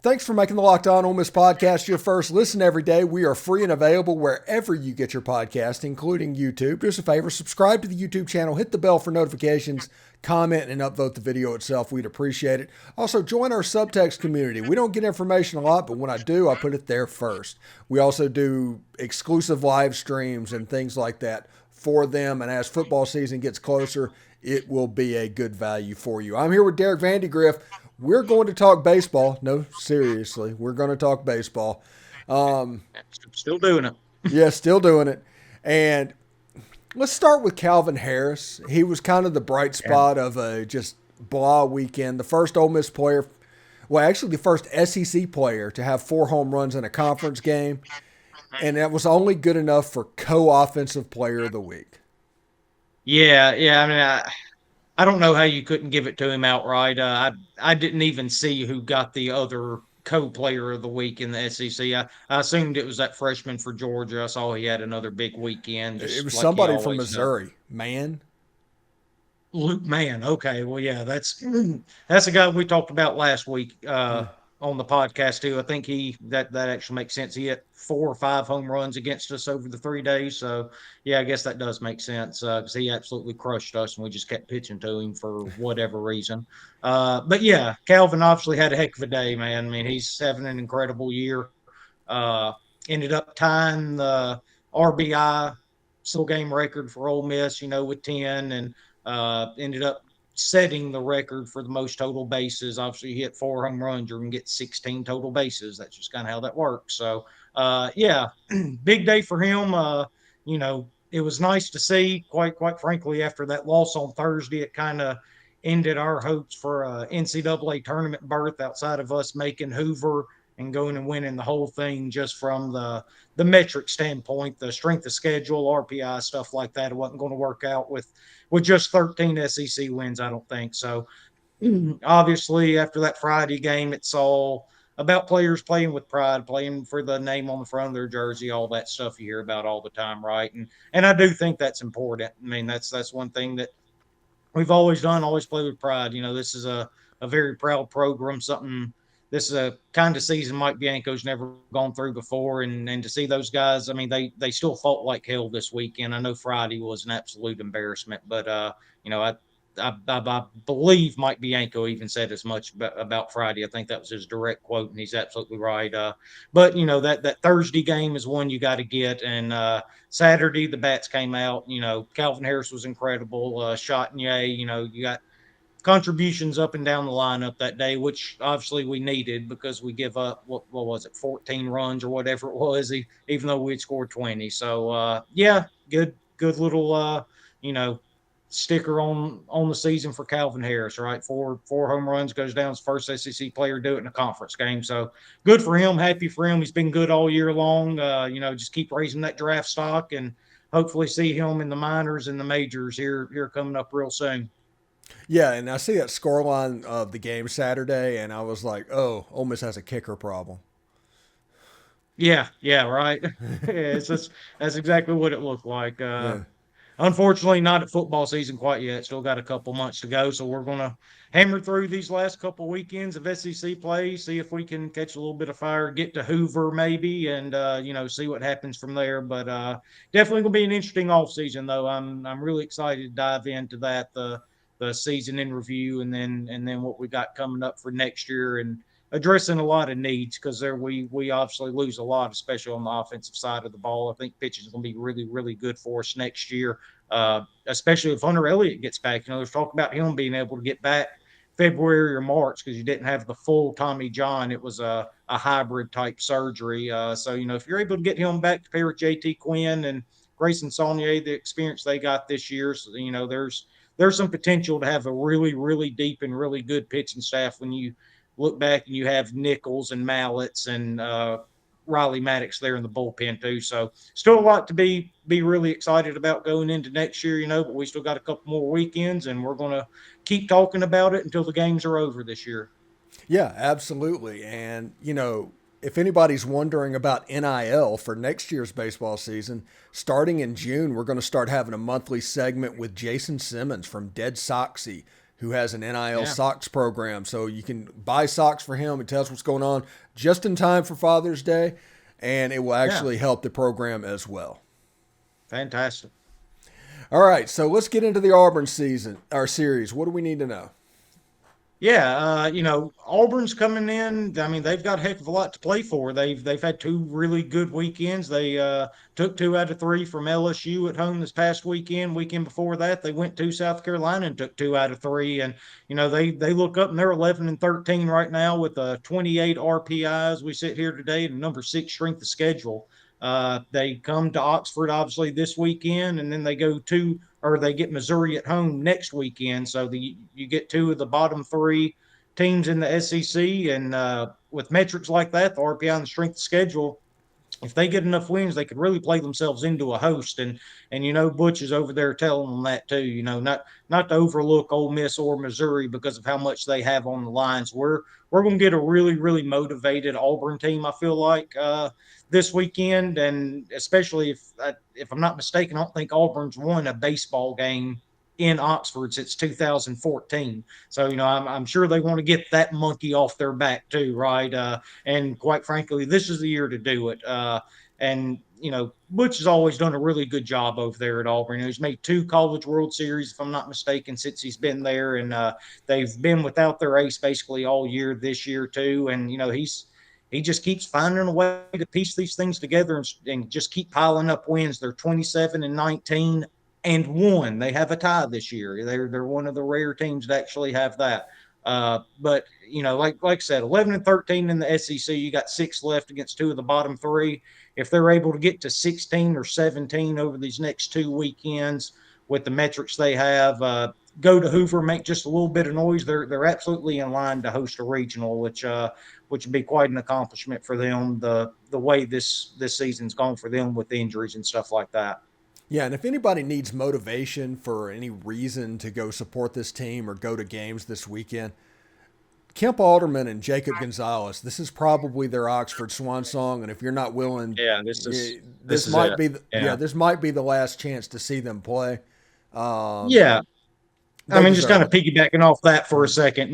Thanks for making the Locked On Ole Miss podcast your first listen every day. We are free and available wherever you get your podcast, including YouTube. Do us a favor, subscribe to the YouTube channel, hit the bell for notifications, comment, and upvote the video itself. We'd appreciate it. Also, join our Subtext community. We don't get information a lot, but when I do, I put it there first. We also do exclusive live streams and things like that for them, and as football season gets closer, it will be a good value for you. I'm here with Derek Vandygriff. We're going to talk baseball. No, seriously, we're going to talk baseball. Still doing it. Yeah, still doing it. And let's start with Calvin Harris. He was kind of the bright spot of a just blah weekend. The first Ole Miss player, well, actually the first SEC player to have 4 home runs in a conference game. And that was only good enough for co-offensive player of the week. Yeah. I mean, I don't know how you couldn't give it to him outright. I didn't even see who got the other co-player of the week in the SEC. I assumed it was that freshman for Georgia. I saw he had another big weekend, It just was like he somebody from always does. Missouri, man. Luke Mann. Okay, well, yeah, that's a guy we talked about last week on the podcast too. I think that actually makes sense. He hit 4 or 5 home runs against us over the 3 days. So yeah, I guess that does make sense because he absolutely crushed us, and we just kept pitching to him for whatever reason. But yeah, Calvin obviously had a heck of a day, man. I mean, he's having an incredible year. Uh, Ended up tying the RBI single game record for Ole Miss, with 10, and ended up setting the record for the most total bases. Obviously, you hit 4 home runs, you're going to get 16 total bases. That's just kind of how that works. So, yeah, big day for him. It was nice to see. Quite frankly, after that loss on Thursday, it kind of ended our hopes for a NCAA tournament berth outside of us making Hoover and going and winning the whole thing just from the metric standpoint, the strength of schedule, RPI, stuff like that. It wasn't going to work out with just 13 SEC wins, I don't think. So obviously, after that Friday game, it's all about players playing with pride, playing for the name on the front of their jersey, all that stuff you hear about all the time, right? And I do think that's important. I mean, that's one thing that we've always done, always play with pride. This is a very proud program, something this is a kind of season Mike Bianco's never gone through before. And to see those guys, I mean, they still fought like hell this weekend. I know Friday was an absolute embarrassment, but I believe Mike Bianco even said as much about Friday. I think that was his direct quote, and he's absolutely right. But that Thursday game is one you got to get, and Saturday the bats came out. Calvin Harris was incredible. Shot and yay. You got contributions up and down the lineup that day, which obviously we needed because we give up what was it, 14 runs or whatever it was, even though we'd scored 20. So yeah, good little you know sticker on the season for Calvin Harris, right? Four home runs, goes down as first SEC player to do it in a conference game. So good for him, happy for him. He's been good all year long. Just keep raising that draft stock and hopefully see him in the minors and the majors here coming up real soon. Yeah, and I see that scoreline of the game Saturday, and I was like, oh, Ole Miss has a kicker problem. Yeah, right. That's exactly what it looked like. Yeah. Unfortunately, not at football season quite yet. Still got a couple months to go, so we're gonna hammer through these last couple weekends of SEC play, see if we can catch a little bit of fire, get to Hoover maybe, and see what happens from there. But definitely gonna be an interesting off season, though. I'm really excited to dive into that the season in review, and then what we got coming up for next year, and addressing a lot of needs because there we obviously lose a lot, especially on the offensive side of the ball. I think pitching is going to be really, really good for us next year, especially if Hunter Elliott gets back. There's talk about him being able to get back February or March because you didn't have the full Tommy John. It was a hybrid type surgery. So, if you're able to get him back to pair with JT Quinn and Grayson Saunier, the experience they got this year, so, there's some potential to have a really, really deep and really good pitching staff when you look back and you have Nichols and Mallets and Riley Maddox there in the bullpen too. So still a lot to be really excited about going into next year, but we still got a couple more weekends and we're going to keep talking about it until the games are over this year. Yeah, absolutely. And, if anybody's wondering about NIL for next year's baseball season, starting in June, we're going to start having a monthly segment with Jason Simmons from Dead Soxy who has an NIL Yeah. socks program. So you can buy socks for him and tell us what's going on just in time for Father's Day, and it will Yeah. actually help the program as well. Fantastic. All right, so let's get into the Auburn season, our series. What do we need to know? Yeah, Auburn's coming in. I mean, they've got a heck of a lot to play for. They've had two really good weekends. They took 2 out of 3 from LSU at home this past weekend. Weekend before that, they went to South Carolina and took 2 out of 3. And they look up and they're 11-13 right now with 28 RPI as we sit here today, and number 6 strength of schedule. They come to Oxford obviously this weekend, and then they get Missouri at home next weekend. So you get 2 of the bottom 3 teams in the SEC, and with metrics like that, the RPI and the strength of schedule, if they get enough wins, they could really play themselves into a host. And Butch is over there telling them that too. Not to overlook Ole Miss or Missouri because of how much they have on the lines. We're going to get a really really motivated Auburn team. I feel like this weekend, and especially if I'm not mistaken, I don't think Auburn's won a baseball game in Oxford since 2014. So I'm sure they want to get that monkey off their back too, right? And quite frankly, this is the year to do it. And Butch has always done a really good job over there at Auburn. He's made 2 College World Series, if I'm not mistaken, since he's been there, and they've been without their ace basically all year this year too. And he just keeps finding a way to piece these things together and just keep piling up wins. They're 27-19 and 1. They have a tie this year. They're one of the rare teams to actually have that. But like I said, 11-13 in the SEC. You got 6 left against 2 of the bottom 3. If they're able to get to 16 or 17 over these next 2 weekends with the metrics they have, go to Hoover, make just a little bit of noise. They're absolutely in line to host a regional, which would be quite an accomplishment for them. The way this season's gone for them with injuries and stuff like that. Yeah, and if anybody needs motivation for any reason to go support this team or go to games this weekend, Kemp Alderman and Jacob Gonzalez, this is probably their Oxford swan song, and if you're not willing, Yeah, this is might it. be Yeah. this might be the last chance to see them play. Yeah. I They mean, just kind deserve of it. piggybacking off that for a second,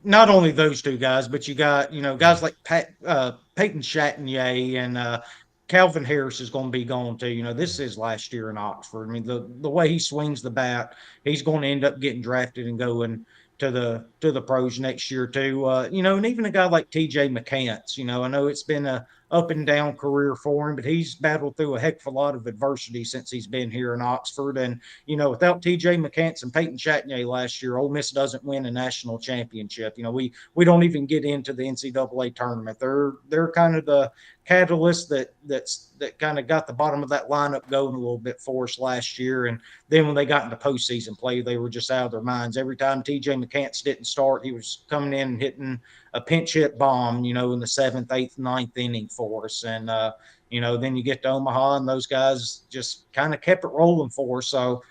not only those 2 guys, but you got, guys like Peyton Chatagnier and Calvin Harris is going to be gone too. This is last year in Oxford. I mean, the way he swings the bat, he's going to end up getting drafted and going to the pros next year too. And even a guy like TJ McCants, I know it's been a up and down career for him, but he's battled through a heck of a lot of adversity since he's been here in Oxford. And without TJ McCants and Peyton Chatagnier last year, Ole Miss doesn't win a national championship. We don't even get into the NCAA tournament. They're kind of the catalyst that kind of got the bottom of that lineup going a little bit for us last year. And then when they got into postseason play, they were just out of their minds. Every time TJ McCants didn't start, he was coming in and hitting a pinch hit bomb, in the 7th, 8th, 9th inning for us. And, then you get to Omaha and those guys just kind of kept it rolling for us. So,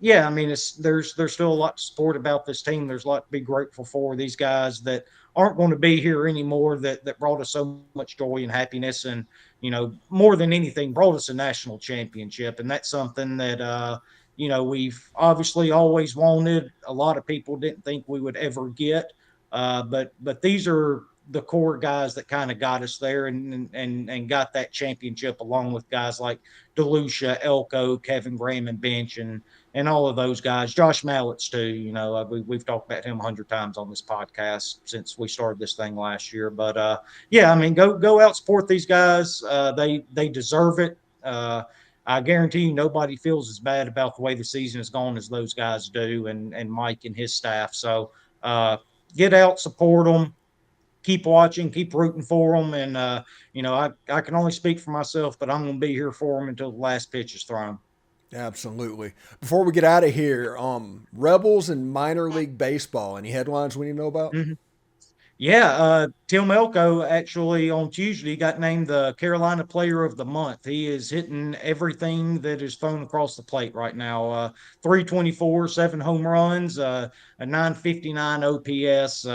yeah, I mean, there's still a lot to support about this team. There's a lot to be grateful for. These guys that aren't going to be here anymore that brought us so much joy and happiness, and more than anything brought us a national championship. And that's something that we've obviously always wanted. A lot of people didn't think we would ever get, but these are the core guys that kind of got us there and got that championship, along with guys like DeLucia, Elko, Kevin Graham, and Bench, and all of those guys. Josh Mallett's too. We've talked about him 100 times on this podcast since we started this thing last year. But yeah, I mean, go out, support these guys. They deserve it. I guarantee you, nobody feels as bad about the way the season has gone as those guys do, and Mike and his staff. So get out, support them. Keep watching, keep rooting for them, and I can only speak for myself, but I'm going to be here for them until the last pitch is thrown. Absolutely. Before we get out of here, Rebels and minor league baseball. Any headlines we need to know about? Mm-hmm. Yeah, Tim Elko actually on Tuesday got named the Carolina Player of the Month. He is hitting everything that is thrown across the plate right now. 324, 7 home runs, a 959 OPS.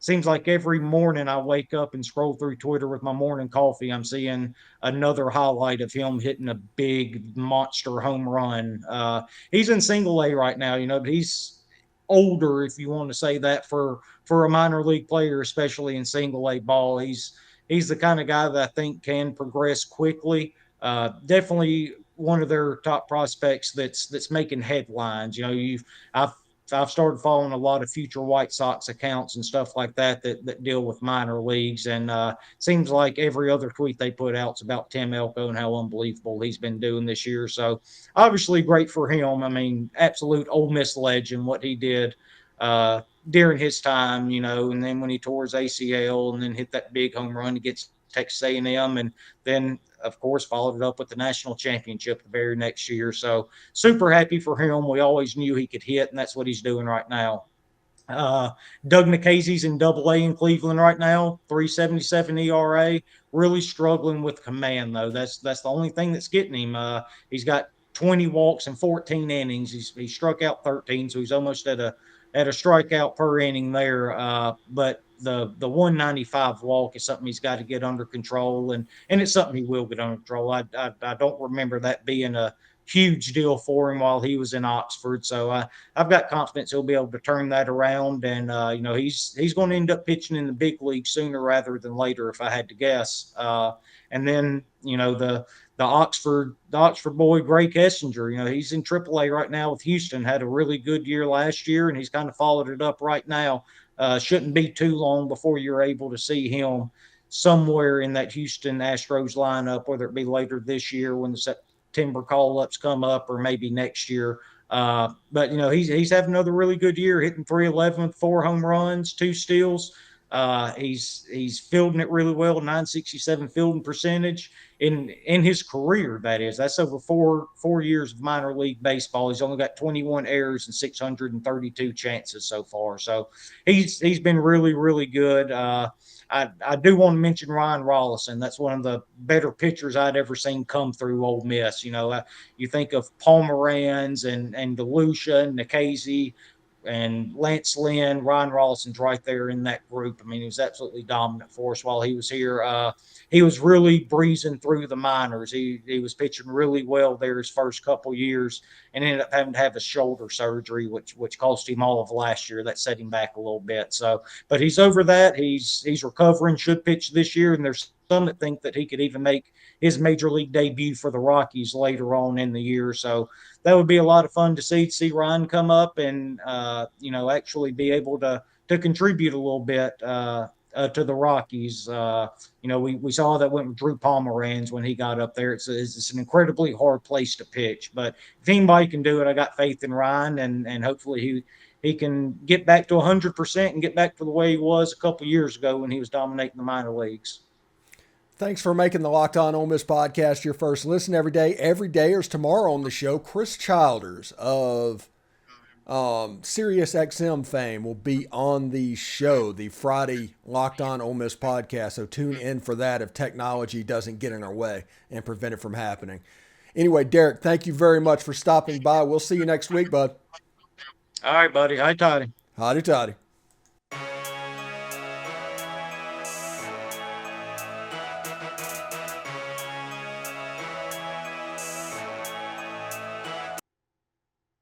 Seems like every morning I wake up and scroll through Twitter with my morning coffee, I'm seeing another highlight of him hitting a big monster home run. He's in single A right now, but older, if you want to say that, for a minor league player, especially in single A ball. He's the kind of guy that I think can progress quickly. Definitely one of their top prospects that's making headlines. You know, I've I've started following a lot of future White Sox accounts and stuff like that deal with minor leagues, and seems like every other tweet they put out is about Tim Elko and how unbelievable he's been doing this year. So obviously great for him. I mean, absolute Ole Miss legend, what he did during his time, you know, and then when he tore his ACL and then hit that big home run against Texas A&M, and then of course followed it up with the national championship the very next year. So super happy for him. We always knew he could hit, and that's what he's doing right now. Uh, Doug Nikhazy's in Double A in Cleveland right now, 3.77 ERA. Really struggling with command though. That's the only thing that's getting him. He's got 20 walks in 14 innings. He struck out 13, so he's almost at a strikeout per inning there. But the 195 walk is something he's got to get under control, and it's something he will get under control. I don't remember that being a huge deal for him while he was in Oxford. So I've got confidence he'll be able to turn that around, and you know he's going to end up pitching in the big league sooner rather than later, if I had to guess. And then you know the Oxford boy Gray Kessinger, you know he's in AAA right now with Houston. Had a really good year last year, and he's kind of followed it up right now. Shouldn't be too long before you're able to see him somewhere in that Houston Astros lineup, whether it be later this year when the September call ups come up, or maybe next year. But you know he's having another really good year, hitting 311 with 4 home runs, 2 steals. He's fielding it really well, 967 fielding percentage in his career. That's over four years of minor league baseball. He's only got 21 errors and 632 chances so far. So he's been really good. I do want to mention Ryan Rollison. That's one of the better pitchers I'd ever seen come through Ole Miss. You know, you think of Pomeranz and DeLucia and Nikhazy and Lance Lynn. Ryan Rollison's right there in that group. I mean, he was absolutely dominant for us while he was here. He was really breezing through the minors. He was pitching really well there his first couple years, and ended up having to have a shoulder surgery, which cost him all of last year. That set him back a little bit. So, but he's over that. He's recovering. Should pitch this year, and there's some that think that he could even make his major league debut for the Rockies later on in the year. So that would be a lot of fun to see Ryan come up and you know actually be able to contribute a little bit to the Rockies. You know, we saw that went with Drew Pomeranz when he got up there. It's an incredibly hard place to pitch, but if anybody can do it, I got faith in Ryan, and hopefully he can get back to 100% and get back to the way he was a couple years ago when he was dominating the minor leagues. Thanks for making the Locked On Ole Miss podcast your first listen every day. Every day is tomorrow on the show. Chris Childers of Sirius XM fame will be on the show, the Friday Locked On Ole Miss podcast. So tune in for that if technology doesn't get in our way and prevent it from happening. Anyway, Derek, thank you very much for stopping by. We'll see you next week, bud. All right, buddy. Hi, Toddy. Howdy toddy.